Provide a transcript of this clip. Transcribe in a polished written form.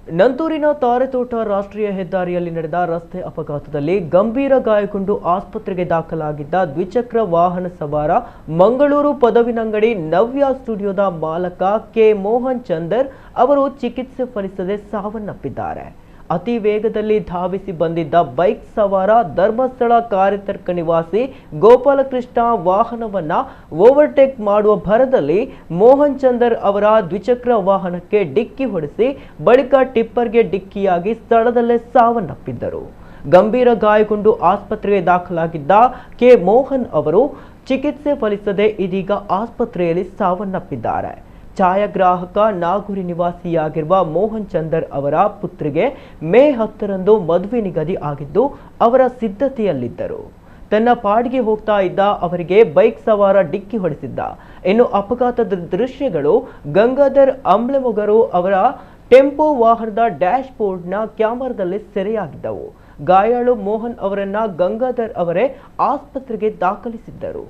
ನಂತೂರಿನ ತಾರೆತೋಟ ರಾಷ್ಟ್ರೀಯ ಹೆದ್ದಾರಿಯಲ್ಲಿ ನಡೆದ ರಸ್ತೆ ಅಪಘಾತದಲ್ಲಿ ಗಂಭೀರ ಗಾಯಗೊಂಡು ಆಸ್ಪತ್ರೆಗೆ ದಾಖಲಾಗಿದ್ದ ದ್ವಿಚಕ್ರ ವಾಹನ ಸವಾರ ಮಂಗಳೂರು ಪದವಿನಂಗಡಿ ನವ್ಯ ಸ್ಟುಡಿಯೋದ ಮಾಲಕ ಕೆ ಮೋಹನ್ ಚಂದರ್ ಅವರು ಚಿಕಿತ್ಸೆ ಫಲಿಸದೆ ಸಾವನ್ನಪ್ಪಿದ್ದಾರೆ. ಅತಿ ವೇಗದಲ್ಲಿ ಧಾವಿಸಿ ಬಂದಿದ್ದ ಬೈಕ್ ಸವಾರ ಧರ್ಮಸ್ಥಳ ಕಾರ್ಯತರ್ಕ ನಿವಾಸಿ ಗೋಪಾಲಕೃಷ್ಣ ವಾಹನವನ್ನ ಓವರ್ಟೇಕ್ ಮಾಡುವ ಭರದಲ್ಲಿ ಮೋಹನ್ ಚಂದರ್ ಅವರ ದ್ವಿಚಕ್ರ ವಾಹನಕ್ಕೆ ಡಿಕ್ಕಿ ಹೊಡೆಸಿ ಬಳಿಕ ಟಿಪ್ಪರ್ಗೆ ಡಿಕ್ಕಿಯಾಗಿ ಸ್ಥಳದಲ್ಲೇ ಸಾವನ್ನಪ್ಪಿದ್ದರು. ಗಂಭೀರ ಗಾಯಗೊಂಡು ಆಸ್ಪತ್ರೆಗೆ ದಾಖಲಾಗಿದ್ದ ಕೆ ಮೋಹನ್ ಅವರು ಚಿಕಿತ್ಸೆ ಫಲಿಸದೆ ಇದೀಗ ಆಸ್ಪತ್ರೆಯಲ್ಲಿ ಸಾವನ್ನಪ್ಪಿದ್ದಾರೆ. ಛಾಯಾಗ್ರಾಹಕ ನಾಗೂರಿ ನಿವಾಸಿಯಾಗಿರುವ ಮೋಹನ್ ಚಂದರ್ ಅವರ ಪುತ್ರಿಗೆ ಮೇ 10ರಂದು ಮದುವೆ ನಿಗದಿ ಆಗಿದ್ದು ಅವರ ಸಿದ್ಧತೆಯಲ್ಲಿದ್ದರು. ತನ್ನ ಪಾಡಿಗೆ ಹೋಗ್ತಾ ಇದ್ದ ಅವರಿಗೆ ಬೈಕ್ ಸವಾರ ಡಿಕ್ಕಿ ಹೊಡೆಸಿದ್ದ. ಇನ್ನು ಅಪಘಾತದ ದೃಶ್ಯಗಳು ಗಂಗಾಧರ್ ಅಂಬ್ಲೆಮೊಗರು ಅವರ ಟೆಂಪೋ ವಾಹನದ ಡ್ಯಾಶ್ ಬೋರ್ಡ್ನ ಕ್ಯಾಮೆರಾದಲ್ಲಿ ಸೆರೆಯಾಗಿದ್ದವು. ಗಾಯಾಳು ಮೋಹನ್ ಅವರನ್ನ ಗಂಗಾಧರ್ ಅವರೇ ಆಸ್ಪತ್ರೆಗೆ ದಾಖಲಿಸಿದ್ದರು.